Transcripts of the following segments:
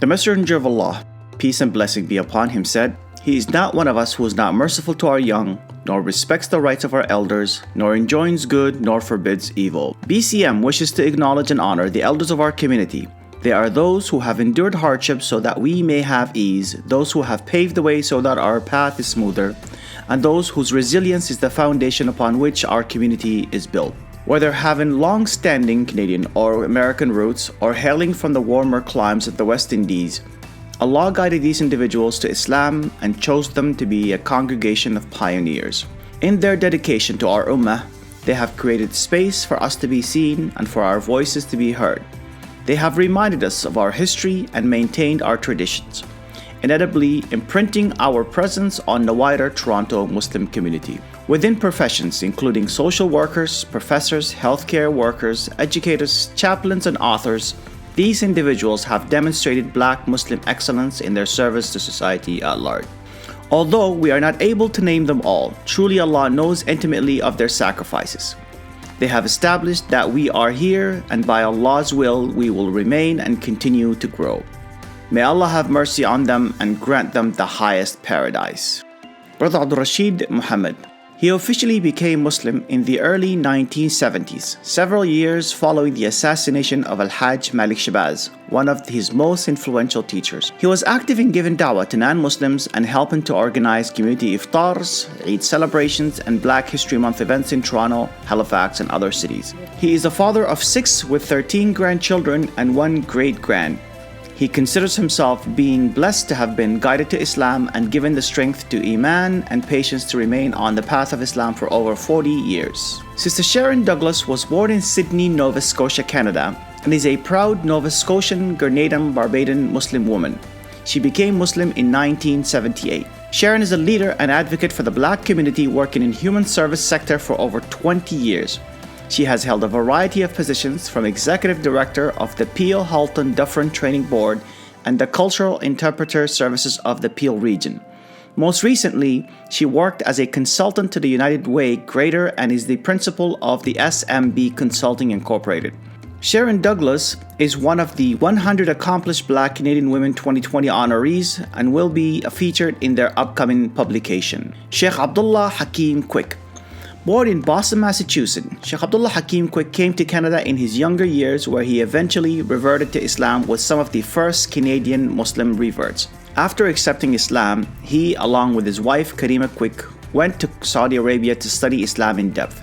The Messenger of Allah, peace and blessing be upon him, said, "He is not one of us who is not merciful to our young, nor respects the rights of our elders, nor enjoins good, nor forbids evil." BCM wishes to acknowledge and honor the elders of our community. They are those who have endured hardship so that we may have ease, those who have paved the way so that our path is smoother, and those whose resilience is the foundation upon which our community is built. Whether having long-standing Canadian or American roots or hailing from the warmer climes of the West Indies, Allah guided these individuals to Islam and chose them to be a congregation of pioneers. In their dedication to our ummah, they have created space for us to be seen and for our voices to be heard. They have reminded us of our history and maintained our traditions, inevitably imprinting our presence on the wider Toronto Muslim community. Within professions including social workers, professors, healthcare workers, educators, chaplains, and authors, these individuals have demonstrated Black Muslim excellence in their service to society at large. Although we are not able to name them all, truly Allah knows intimately of their sacrifices. They have established that we are here, and by Allah's will we will remain and continue to grow. May Allah have mercy on them and grant them the highest paradise. Brother Abdul Rashid Muhammad. He officially became Muslim in the early 1970s, several years following the assassination of Al-Hajj Malik Shabazz, one of his most influential teachers. He was active in giving dawah to non-Muslims and helping to organize community iftars, Eid celebrations, and Black History Month events in Toronto, Halifax, and other cities. He is a father of 6 with 13 grandchildren and 1 great-grand. He considers himself being blessed to have been guided to Islam and given the strength to Iman and patience to remain on the path of Islam for over 40 years. Sister Sharon Douglas was born in Sydney, Nova Scotia, Canada, and is a proud Nova Scotian, Grenadian, Barbadian Muslim woman. She became Muslim in 1978. Sharon is a leader and advocate for the Black community working in human service sector for over 20 years. She has held a variety of positions from Executive Director of the Peel Halton Dufferin Training Board and the Cultural Interpreter Services of the Peel region. Most recently, she worked as a consultant to the United Way Greater and is the principal of the SMB Consulting Incorporated. Sharon Douglas is one of the 100 Accomplished Black Canadian Women 2020 honorees and will be featured in their upcoming publication. Sheikh Abdullah Hakeem Quick. Born in Boston, Massachusetts, Sheikh Abdullah Hakeem Quick came to Canada in his younger years, where he eventually reverted to Islam with some of the first Canadian Muslim reverts. After accepting Islam, he, along with his wife Karima Quick, went to Saudi Arabia to study Islam in depth.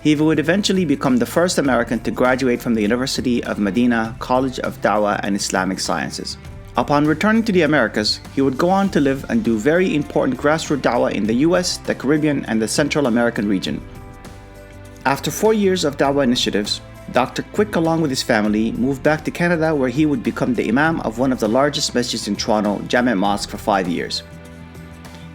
He would eventually become the first American to graduate from the University of Medina College of Dawah and Islamic Sciences. Upon returning to the Americas, he would go on to live and do very important grassroots dawah in the US, the Caribbean, and the Central American region. After 4 years of dawah initiatives, Dr. Quick, along with his family, moved back to Canada, where he would become the imam of one of the largest masjids in Toronto, Jami' Mosque, for 5 years.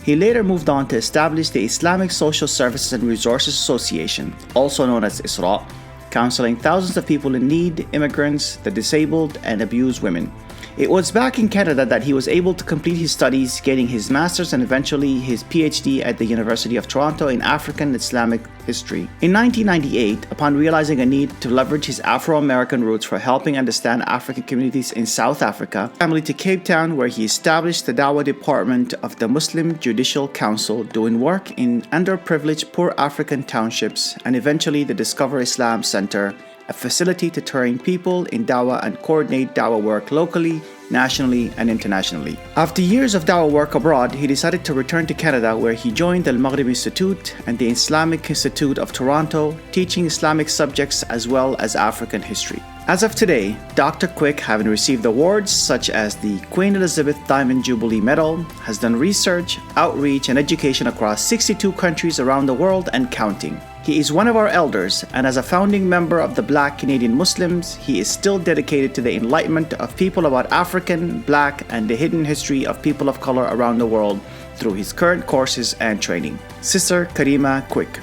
He later moved on to establish the Islamic Social Services and Resources Association, also known as ISRA, counseling thousands of people in need, immigrants, the disabled, and abused women. It was back in Canada that he was able to complete his studies, gaining his master's and eventually his PhD at the University of Toronto in African Islamic History. In 1998, upon realizing a need to leverage his Afro-American roots for helping understand African communities in South Africa, he moved to Cape Town, where he established the Dawah Department of the Muslim Judicial Council, doing work in underprivileged poor African townships, and eventually the Discover Islam Center, a facility to train people in dawah and coordinate dawah work locally, nationally, and internationally. After years of dawah work abroad, he decided to return to Canada, where he joined the Al-Maghrib Institute and the Islamic Institute of Toronto, teaching Islamic subjects as well as African history. As of today, Dr. Quick, having received awards such as the Queen Elizabeth Diamond Jubilee Medal, has done research, outreach, and education across 62 countries around the world and counting. He is one of our elders, and as a founding member of the Black Canadian Muslims, he is still dedicated to the enlightenment of people about African, Black, and the hidden history of people of color around the world through his current courses and training. Sister Karima Quick.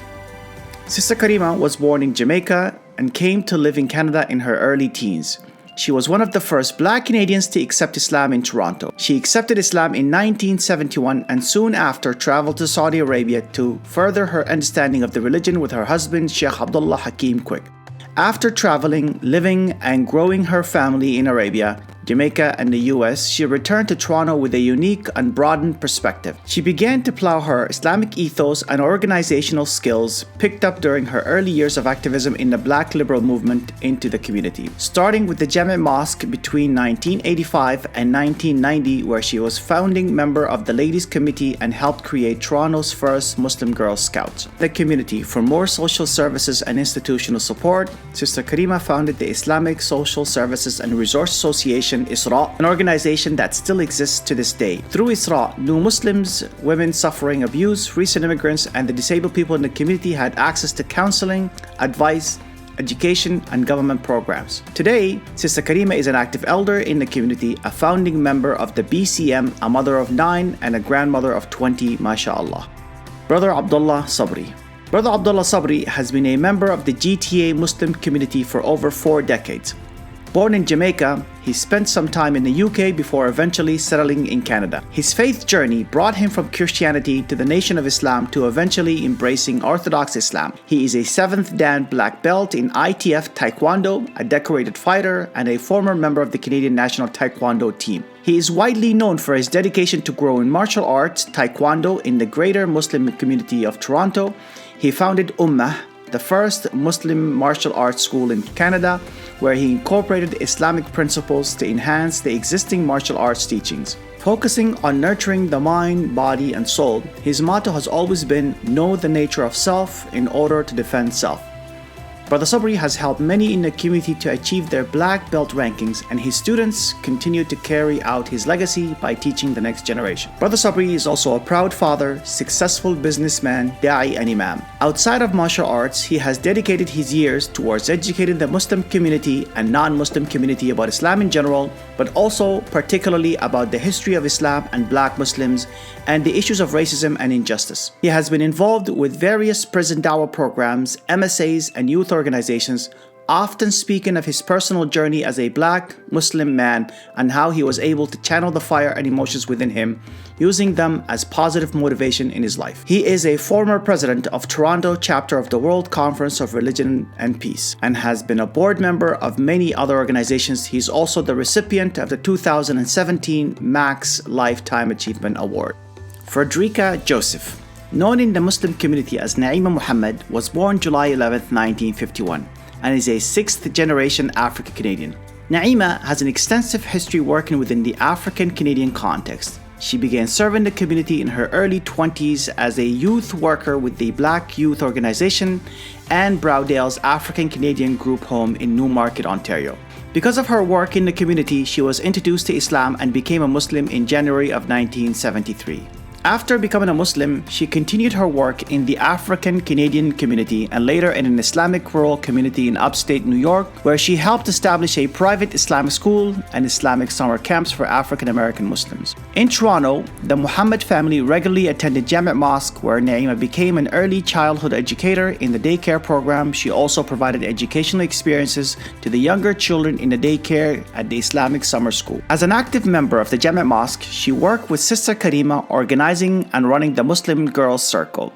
Sister Karima was born in Jamaica and came to live in Canada in her early teens. She was one of the first Black Canadians to accept Islam in Toronto. She accepted Islam in 1971 and soon after traveled to Saudi Arabia to further her understanding of the religion with her husband, Sheikh Abdullah Hakeem Quick. After traveling, living, and growing her family in Arabia, Jamaica, and the US, she returned to Toronto with a unique and broadened perspective. She began to plow her Islamic ethos and organizational skills picked up during her early years of activism in the Black liberal movement into the community, starting with the Jami' Mosque between 1985 and 1990, where she was founding member of the Ladies Committee and helped create Toronto's first Muslim Girl Scouts. The community, for more social services and institutional support, Sister Karima founded the Islamic Social Services and Resource Association ISRA, an organization that still exists to this day. Through ISRA, new Muslims, women suffering abuse, recent immigrants, and the disabled people in the community had access to counseling, advice, education, and government programs. Today, Sister Karima is an active elder in the community, a founding member of the BCM, a mother of 9, and a grandmother of 20, mashallah. Brother Abdullah Sabri. Brother Abdullah Sabri has been a member of the GTA Muslim community for over 4 decades. Born in Jamaica, he spent some time in the UK before eventually settling in Canada. His faith journey brought him from Christianity to the Nation of Islam to eventually embracing Orthodox Islam. He is a 7th Dan black belt in ITF Taekwondo, a decorated fighter, and a former member of the Canadian national Taekwondo team. He is widely known for his dedication to growing martial arts, Taekwondo, in the greater Muslim community of Toronto. He founded Ummah, the first Muslim martial arts school in Canada, where he incorporated Islamic principles to enhance the existing martial arts teachings. Focusing on nurturing the mind, body, and soul, his motto has always been, know the nature of self in order to defend self. Brother Sabri has helped many in the community to achieve their black belt rankings, and his students continue to carry out his legacy by teaching the next generation. Brother Sabri is also a proud father, successful businessman, da'i, and imam. Outside of martial arts, he has dedicated his years towards educating the Muslim community and non-Muslim community about Islam in general, but also particularly about the history of Islam and black Muslims and the issues of racism and injustice. He has been involved with various prison dawah programs, MSAs, and youth organizations, often speaking of his personal journey as a black Muslim man and how he was able to channel the fire and emotions within him, using them as positive motivation in his life. He is a former president of Toronto chapter of the World Conference of Religion and Peace and has been a board member of many other organizations. He's also the recipient of the 2017 Max Lifetime Achievement Award. Frederica Joseph, known in the Muslim community as Naima Muhammad, was born July 11, 1951, and is a 6th-generation African-Canadian. Naima has an extensive history working within the African-Canadian context. She began serving the community in her early 20s as a youth worker with the Black Youth Organization and Browdale's African-Canadian Group Home in Newmarket, Ontario. Because of her work in the community, she was introduced to Islam and became a Muslim in January of 1973. After becoming a Muslim, she continued her work in the African-Canadian community and later in an Islamic rural community in upstate New York, where she helped establish a private Islamic school and Islamic summer camps for African-American Muslims. In Toronto, the Muhammad family regularly attended Jami' Mosque, where Naima became an early childhood educator in the daycare program. She also provided educational experiences to the younger children in the daycare at the Islamic summer school. As an active member of the Jami' Mosque, she worked with Sister Karima, organizing and running the Muslim Girls Circle.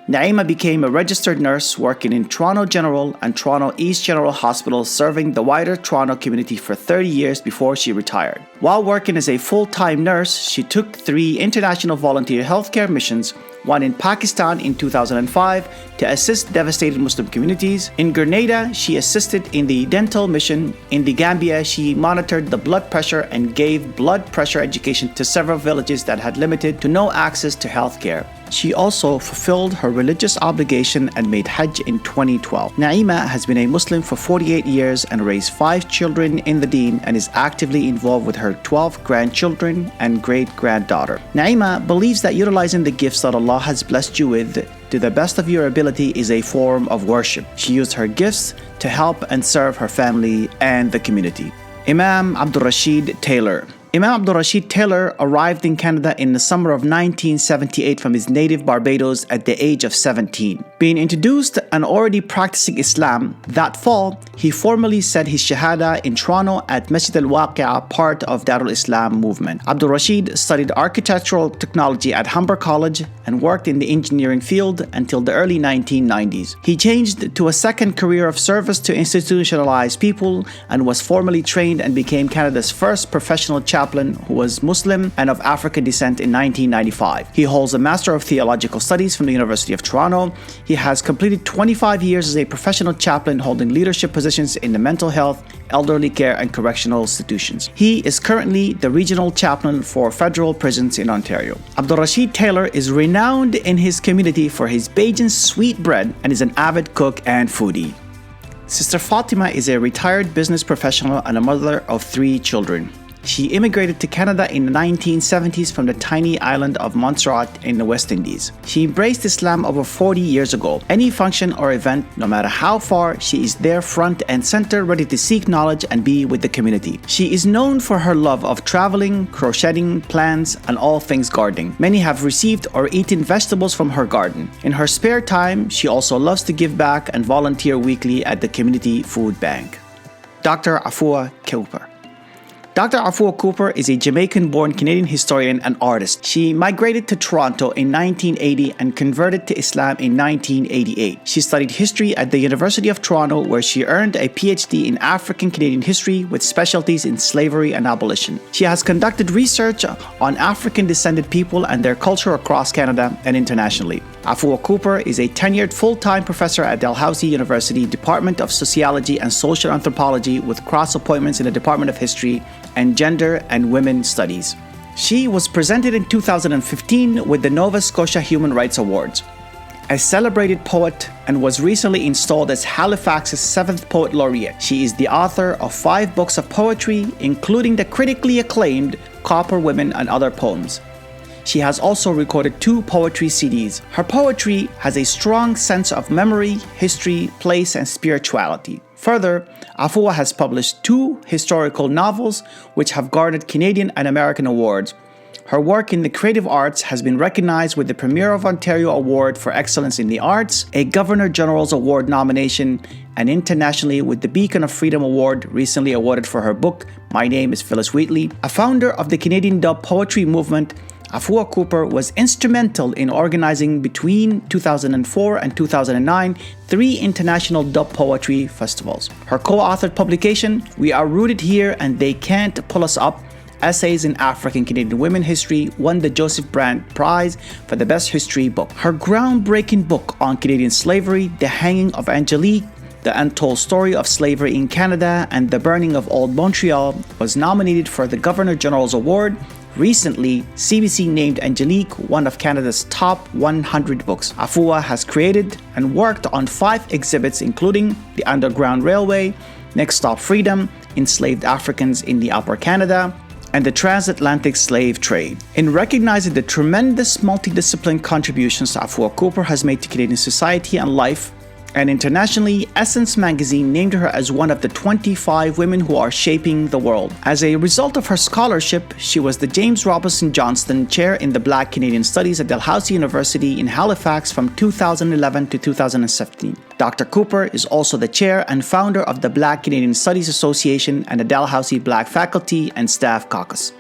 Naima became a registered nurse working in Toronto General and Toronto East General Hospital, serving the wider Toronto community for 30 years before she retired. While working as a full-time nurse, she took 3 international volunteer healthcare missions, one in Pakistan in 2005 to assist devastated Muslim communities. In Grenada, she assisted in the dental mission. In the Gambia, she monitored the blood pressure and gave blood pressure education to several villages that had limited to no access to healthcare. She also fulfilled her religious obligation and made Hajj in 2012. Naima has been a Muslim for 48 years and raised 5 children in the Deen and is actively involved with her 12 grandchildren and great-granddaughter. Naima believes that utilizing the gifts that Allah has blessed you with to the best of your ability is a form of worship. She used her gifts to help and serve her family and the community. Imam Abdul Rashid Taylor. Imam Abdul Rashid Taylor arrived in Canada in the summer of 1978 from his native Barbados at the age of 17. Being introduced and already practicing Islam, that fall, he formally said his Shahada in Toronto at Masjid al-Waqi'a, part of Darul Islam movement. Abdul Rashid studied architectural technology at Humber College and worked in the engineering field until the early 1990s. He changed to a second career of service to institutionalized people and was formally trained and became Canada's first professional chaplain who was Muslim and of African descent in 1995. He holds a Master of Theological Studies from the University of Toronto. He has completed 25 years as a professional chaplain holding leadership positions in the mental health, elderly care, and correctional institutions. He is currently the regional chaplain for federal prisons in Ontario. Abdul Rashid Taylor is renowned in his community for his Bajan sweet bread and is an avid cook and foodie. Sister Fatima is a retired business professional and a mother of 3 children. She immigrated to Canada in the 1970s from the tiny island of Montserrat in the West Indies. She embraced Islam over 40 years ago. Any function or event, no matter how far, she is there front and center, ready to seek knowledge and be with the community. She is known for her love of traveling, crocheting, plants, and all things gardening. Many have received or eaten vegetables from her garden. In her spare time, she also loves to give back and volunteer weekly at the Community Food Bank. Dr. Afua Cooper. Dr. Afua Cooper is a Jamaican-born Canadian historian and artist. She migrated to Toronto in 1980 and converted to Islam in 1988. She studied history at the University of Toronto, where she earned a PhD in African Canadian history with specialties in slavery and abolition. She has conducted research on African-descended people and their culture across Canada and internationally. Afua Cooper is a tenured full-time professor at Dalhousie University Department of Sociology and Social Anthropology with cross appointments in the Department of History and Gender and Women Studies. She was presented in 2015 with the Nova Scotia Human Rights Awards. A celebrated poet and was recently installed as Halifax's 7th Poet Laureate. She is the author of 5 books of poetry, including the critically acclaimed Copper Women and Other Poems. She has also recorded 2 poetry CDs. Her poetry has a strong sense of memory, history, place, and spirituality. Further, Afua has published 2 historical novels which have garnered Canadian and American awards. Her work in the creative arts has been recognized with the Premier of Ontario Award for Excellence in the Arts, a Governor General's Award nomination, and internationally with the Beacon of Freedom Award recently awarded for her book, My Name is Phyllis Wheatley. A founder of the Canadian dub poetry movement, Afua Cooper was instrumental in organizing between 2004 and 2009 3 international dub poetry festivals. Her co-authored publication, We Are Rooted Here and They Can't Pull Us Up, Essays in African Canadian Women History, won the Joseph Brant Prize for the Best History Book. Her groundbreaking book on Canadian slavery, The Hanging of Angelique, The Untold Story of Slavery in Canada, and The Burning of Old Montreal, was nominated for the Governor General's Award. Recently, CBC named Angelique one of Canada's top 100 books. Afua has created and worked on 5 exhibits, including The Underground Railway, Next Stop Freedom, Enslaved Africans in the Upper Canada, and the Transatlantic Slave Trade. In recognizing the tremendous multidisciplinary contributions Afua Cooper has made to Canadian society and life, and internationally, Essence magazine named her as one of the 25 women who are shaping the world. As a result of her scholarship, she was the James Robinson Johnston Chair in the Black Canadian Studies at Dalhousie University in Halifax from 2011 to 2017. Dr. Cooper is also the chair and founder of the Black Canadian Studies Association and the Dalhousie Black Faculty and Staff Caucus.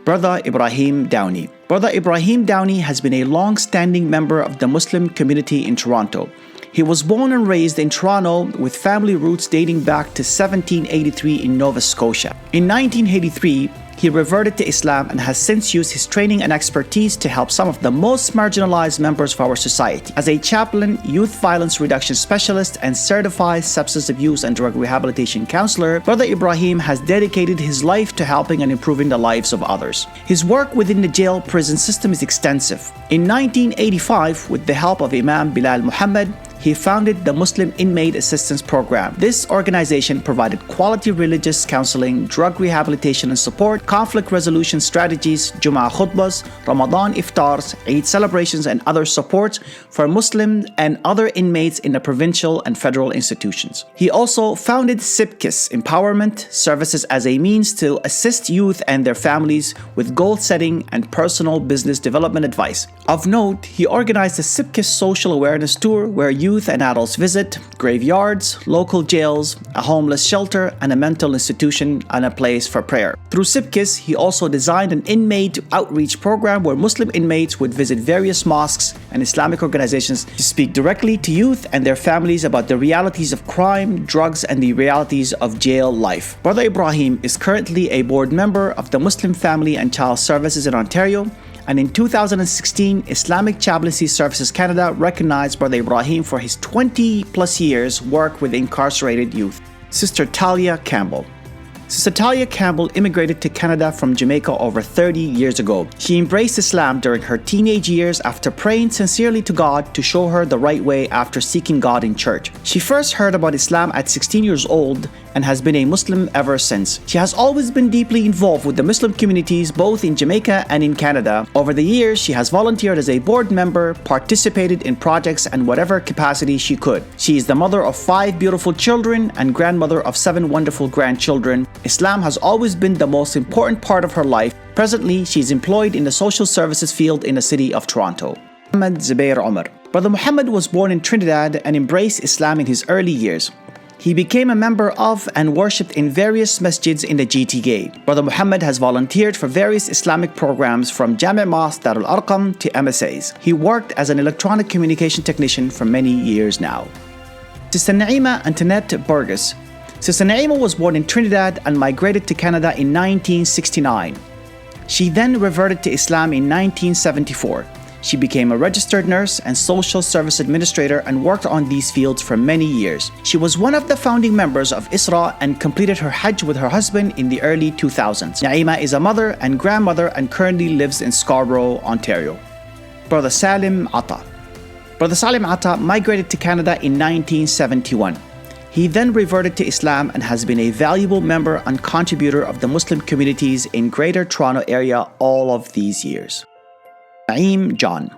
Brother Ibrahim Downey. Brother Ibrahim Downey has been a long-standing member of the Muslim community in Toronto. He was born and raised in Toronto with family roots dating back to 1783 in Nova Scotia. In 1983, he reverted to Islam and has since used his training and expertise to help some of the most marginalized members of our society. As a chaplain, youth violence reduction specialist, and certified substance abuse and drug rehabilitation counselor, Brother Ibrahim has dedicated his life to helping and improving the lives of others. His work within the jail prison system is extensive. In 1985, with the help of Imam Bilal Muhammad, he founded the Muslim Inmate Assistance Program. This organization provided quality religious counseling, drug rehabilitation and support, conflict resolution strategies, Jum'ah khutbas, Ramadan iftars, Eid celebrations, and other support for Muslims and other inmates in the provincial and federal institutions. He also founded SIPKIS Empowerment Services as a means to assist youth and their families with goal setting and personal business development advice. Of note, he organized the SIPKIS Social Awareness Tour where youth and adults visit graveyards, local jails, a homeless shelter, and a mental institution and a place for prayer. Through SIPKIS, he also designed an inmate outreach program where Muslim inmates would visit various mosques and Islamic organizations to speak directly to youth and their families about the realities of crime, drugs, and the realities of jail life. Brother Ibrahim is currently a board member of the Muslim Family and Child Services in Ontario, and in 2016, Islamic Chaplaincy Services Canada recognized Brother Ibrahim for his 20-plus years work with incarcerated youth. Sister Talia Campbell. Sister Talia Campbell immigrated to Canada from Jamaica over 30 years ago. She embraced Islam during her teenage years after praying sincerely to God to show her the right way after seeking God in church. She first heard about Islam at 16 years old and has been a Muslim ever since. She has always been deeply involved with the Muslim communities both in Jamaica and in Canada. Over the years, she has volunteered as a board member, participated in projects in whatever capacity she could. She is the mother of 5 beautiful children and grandmother of 7 wonderful grandchildren. Islam has always been the most important part of her life. Presently, she is employed in the social services field in the city of Toronto. Muhammad Zubair Umar. Brother Muhammad was born in Trinidad and embraced Islam in his early years. He became a member of and worshipped in various masjids in the GTA. Brother Muhammad has volunteered for various Islamic programs from Jami' Mosque Darul Arqam to MSAs. He worked as an electronic communication technician for many years now. Sister Naima Antoinette Burgess. Sister Naima was born in Trinidad and migrated to Canada in 1969. She then reverted to Islam in 1974. She became a registered nurse and social service administrator and worked on these fields for many years. She was one of the founding members of ISRA and completed her Hajj with her husband in the early 2000s. Naima is a mother and grandmother and currently lives in Scarborough, Ontario. Brother Salim Atta. Brother Salim Atta migrated to Canada in 1971. He then reverted to Islam and has been a valuable member and contributor of the Muslim communities in Greater Toronto area all of these years. Naeem John.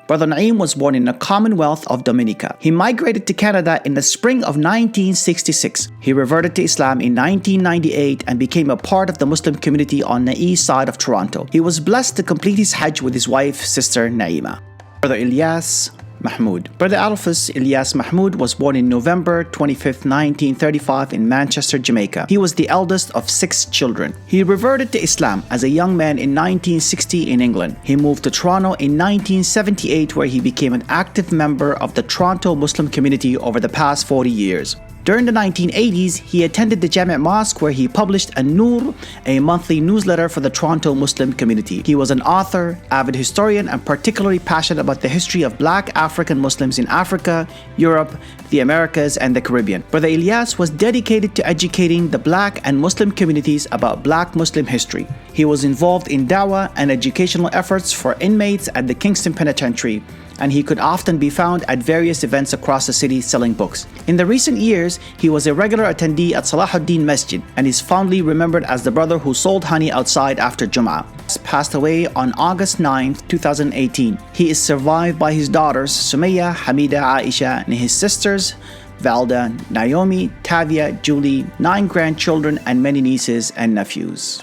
Brother Naeem was born in the Commonwealth of Dominica. He migrated to Canada in the spring of 1966. He reverted to Islam in 1998 and became a part of the Muslim community on the east side of Toronto. He was blessed to complete his Hajj with his wife, Sister Naima. Brother Ilyas Mahmoud. Brother Alphas Ilyas Mahmoud was born in November 25, 1935 in Manchester, Jamaica. He was the eldest of 6 children. He reverted to Islam as a young man in 1960 in England. He moved to Toronto in 1978 where he became an active member of the Toronto Muslim community over the past 40 years. During the 1980s, he attended the Jami' Mosque where he published An-Noor, a monthly newsletter for the Toronto Muslim community. He was an author, avid historian, and particularly passionate about the history of Black African Muslims in Africa, Europe, the Americas, and the Caribbean. Brother Ilyas was dedicated to educating the Black and Muslim communities about Black Muslim history. He was involved in dawah and educational efforts for inmates at the Kingston Penitentiary, and he could often be found at various events across the city selling books. In the recent years, he was a regular attendee at Salahuddin Masjid and is fondly remembered as the brother who sold honey outside after Jum'ah. He passed away on August 9, 2018. He is survived by his daughters Sumaya, Hamida, Aisha, and his sisters Valda, Naomi, Tavia, Julie, 9 grandchildren, and many nieces and nephews.